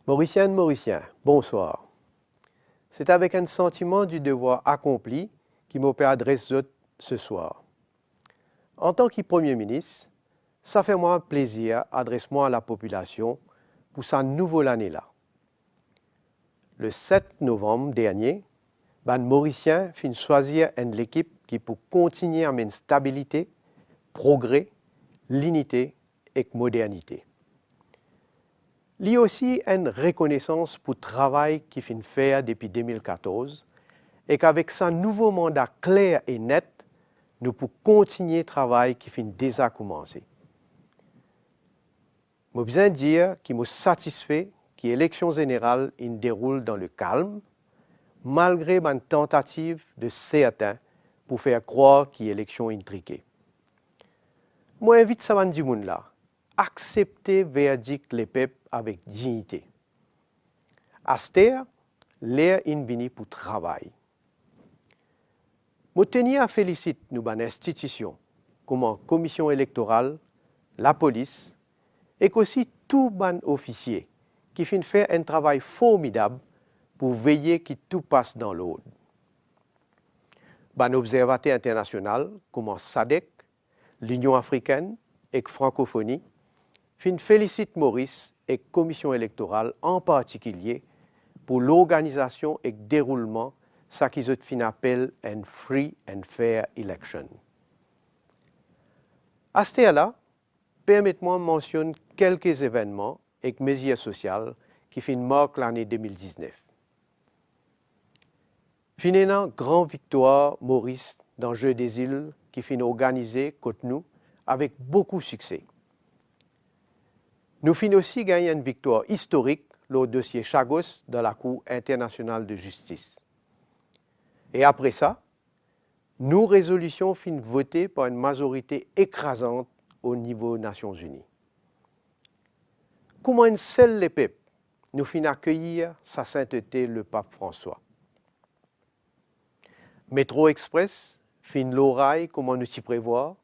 Mauriciennes, Mauriciens, bonsoir. C'est avec un sentiment du devoir accompli qui m'opère adresse ce soir. En tant que Premier ministre, ça fait moi un plaisir adresse-moi à la population pour sa nouvelle année-là. Le 7 novembre dernier, ban Mauricien fin choisir une équipe qui peut continuer à mener stabilité, progrès, l'unité et modernité. Il y a aussi une reconnaissance pour le travail qu'il fait faire depuis 2014 et qu'avec son nouveau mandat clair et net, nous pouvons continuer le travail qui fait déjà commencer. Je veux bien dire qu'il me satisfait que l'élection générale se déroule dans le calme, malgré une tentative de certains pour faire croire que l'élection est intriquée. Moi, invite ça du monde là. Accepter le verdict les peuples avec dignité. Aster, l'air est pour travail. Je tiens à féliciter nos institutions, comme la commission électorale, la police, et aussi tous les officiers qui font faire un travail formidable pour veiller que tout passe dans l'ordre. Les observateurs internationaux, comme SADC, l'Union africaine et la francophonie, félicite Maurice et la commission électorale en particulier pour l'organisation et le déroulement de ce qu'ils appellent une free and fair election. À ce stade-là, permettez-moi de mentionner quelques événements et mesures sociales qui marquent l'année 2019. Finalement, grande victoire Maurice dans le jeu des îles qui fut organisé contre nous avec beaucoup de succès. Nous finissons aussi gagné une victoire historique lors du dossier Chagos dans la Cour internationale de justice. Et après ça, nos résolutions finissent votées par une majorité écrasante au niveau des Nations Unies. Comment une seule les peuples nous finissent accueillir sa sainteté le pape François. Métro Express fin l'oreille comment nous s'y prévoir.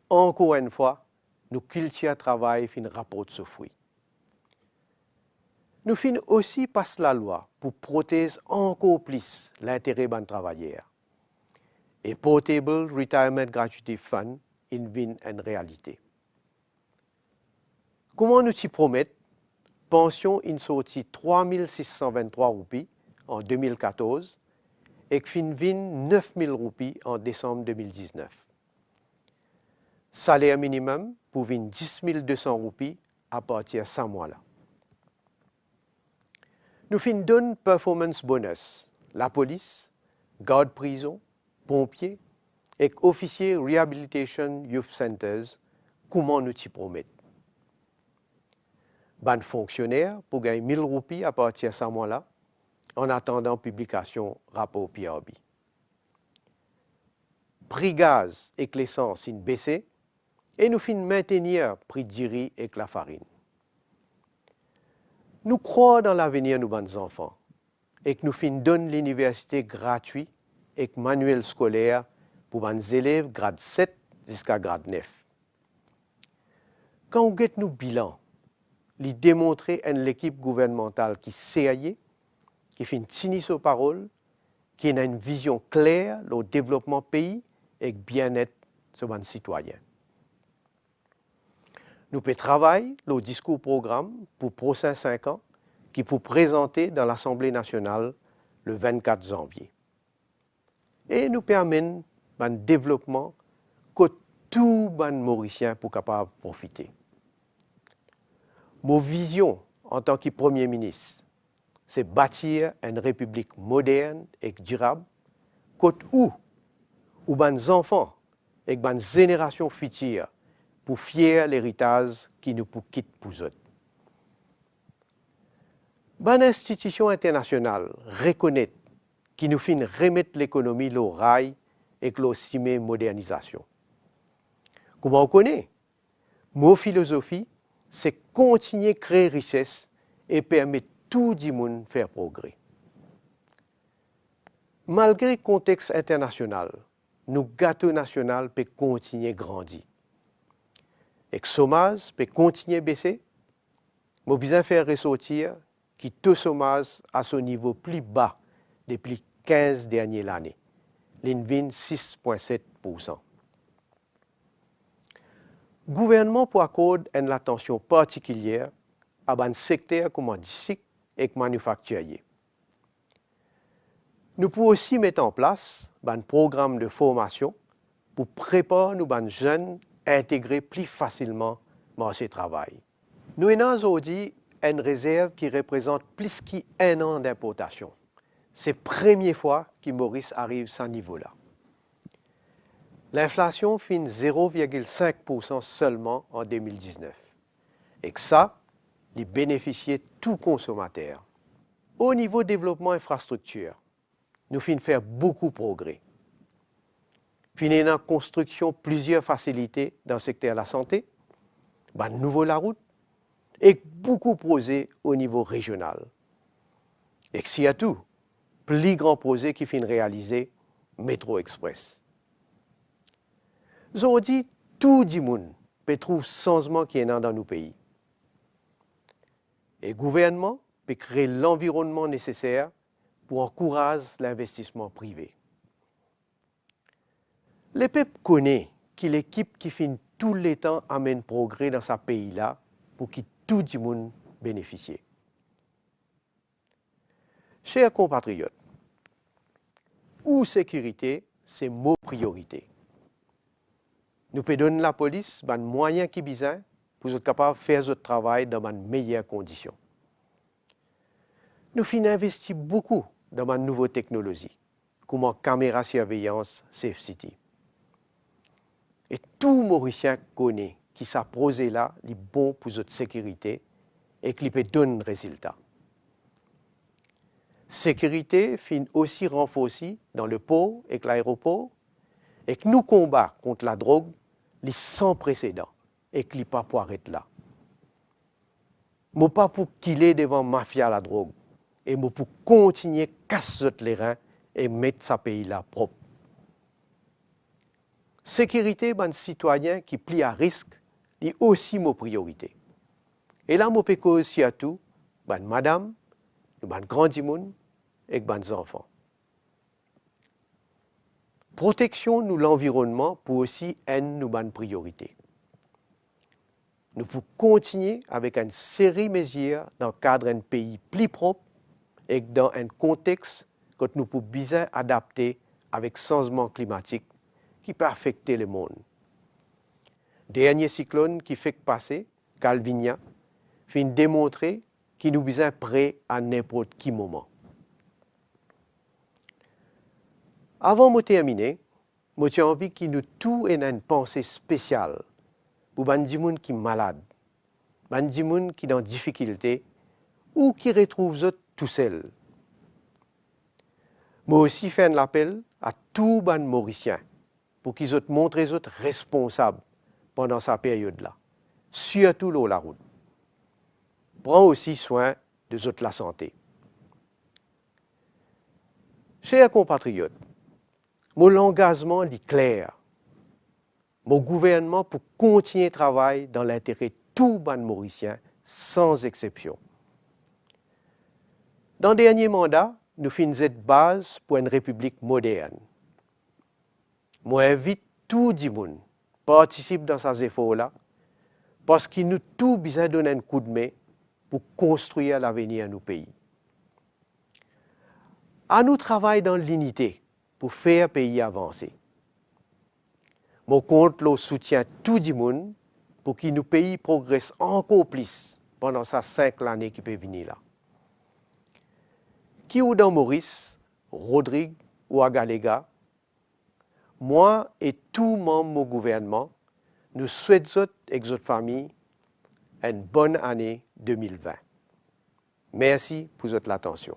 Encore une fois, nous culture travail fin rapporte ce fruit. Nous fin aussi passer la loi pour protéger encore plus l'intérêt des travailleurs. Et Portable Retirement Gratuity Fund devient une réalité. Comment nous s'y promettons? Pension in sorti 3 623 roupies en 2014 et fin 9 000 roupies en décembre 2019. Salaire minimum pour 10 200 roupies à partir de ce mois-là. Nous donnons performance bonus, la police, garde prison, pompiers et officiers Rehabilitation Youth Centers, comment nous t'y promettons. Ban fonctionnaires pour gagner 1000 roupies à partir de ce mois-là, en attendant publication rapport PRB. Prix gaz et l'essence ont baissé et nous maintenir prix du riz et la farine. Nous croyons dans l'avenir de nos enfants et que nous donnons l'université gratuite et manuel scolaire pour les élèves grade 7 jusqu'à grade 9. Quand on regarde nos bilans, il démontre l'équipe gouvernementale qui sérieux, qui fait tenir ses paroles, qui a une vision claire au développement du pays et le bien-être de nos citoyens. Nous pouvons travailler le discours programme pour les prochains 5 ans qui peut présenter dans l'Assemblée nationale le 24 janvier. Et nous permet un développement que tout les Mauriciens sont capables de profiter. Mon vision en tant que Premier ministre, c'est bâtir une république moderne et durable, où les enfants et les générations futures pour fier l'héritage qui nous quitte pour eux. Les institutions internationales reconnaissent qui nous fin remettre l'économie au rail et la modernisation. Comment on connaît? Mon philosophie, c'est continuer à créer richesse et permettre tout le monde de faire progrès. Malgré le contexte international, nos gâteaux nationaux peuvent continuer à grandir. Et le chômage peut continuer à baisser, mais besoin de faire ressortir qui taux chômage à son niveau plus bas depuis 15 dernières années, l'INVIN 6,7%. Le gouvernement pour accorder une attention particulière à un secteur comme logistique et manufacturier. Nous pouvons aussi mettre en place un programme de formation pour préparer nos jeunes à intégrer plus facilement le marché du travail. Nous avons aujourd'hui une réserve qui représente plus qu'un an d'importation. C'est la première fois que Maurice arrive à ce niveau-là. L'inflation fait 0,5% seulement en 2019. Et que ça, il bénéficiait tout consommateur. Au niveau développement infrastructure, nous finissons faire beaucoup de progrès. Finissons la construction de plusieurs facilités dans le secteur de la santé, de nouveau la route, et beaucoup de projets au niveau régional. Et que s'il y a tout, plus grand projet qui finit réalisé, Métro Express. Aujourd'hui, tout le monde peut trouver le changement qui est dans nos pays. Et le gouvernement peut créer l'environnement nécessaire pour encourager l'investissement privé. Le peuple connaît que l'équipe qui finit tout le temps amène progrès dans ce pays-là pour que tout le monde bénéficie. Chers compatriotes, ou sécurité, c'est mot priorité. Nous pouvons donner à la police un moyen qui est besoin pour être capable de faire notre travail dans de meilleures conditions. Nous finissons investir beaucoup dans de nouvelles technologies, comme la caméra surveillance Safe City. Et tout Mauricien connaît que ce projet-là est bon pour notre sécurité et qu'il peut donner des résultats. Sécurité finit aussi renforcée dans le port et l'aéroport et que nous combattons contre la drogue est sans précédent et qu'il n'est pas pour arrêter là. Je ne pas pour killer devant la mafia la drogue et je pour continuer à casser les reins et mettre ce pays-là propre. Sécurité d'un citoyen qui plie à risque est aussi ma priorité. Et là, je peux aussi à tout, madame, grand monde et les enfants. Protection de l'environnement pour aussi être une priorité. Nous pouvons continuer avec une série de mesures dans le cadre d'un pays plus propre et dans un contexte que nous pouvons bien adapter avec le changement climatique qui peut affecter le monde. Dernier cyclone qui fait passer, Calvinia, fait démontrer qu'il nous sommes prêts à n'importe quel moment. Avant de terminer, j'ai envie que nous tous ayons une pensée spéciale pour les gens qui sont malades, les gens qui sont en difficulté ou qui retrouvent tout seuls. Moi aussi, fais un appel à tous les Mauriciens pour qu'ils montrent les autres responsables pendant cette période-là, surtout l'eau la route. Prends aussi soin de la santé. Chers compatriotes, mon engagement est clair. Mon gouvernement pour continuer le travail dans l'intérêt de tous les Mauriciens, sans exception. Dans le dernier mandat, nous finissons cette base pour une république moderne. Moi, invite tout le monde à participer dans ces efforts-là, parce qu'il nous tous besoin de donner un coup de main pour construire l'avenir de nos pays. À nous travailler dans l'unité pour faire le pays avancer. Je compte le soutien de tout le monde pour que nos pays progressent encore plus pendant ces 5 années qui peuvent venir là. Qui ou dans Maurice, Rodrigue ou Agalega, moi et tous les membres de mon gouvernement, nous souhaitons avec votre famille une bonne année 2020. Merci pour votre attention.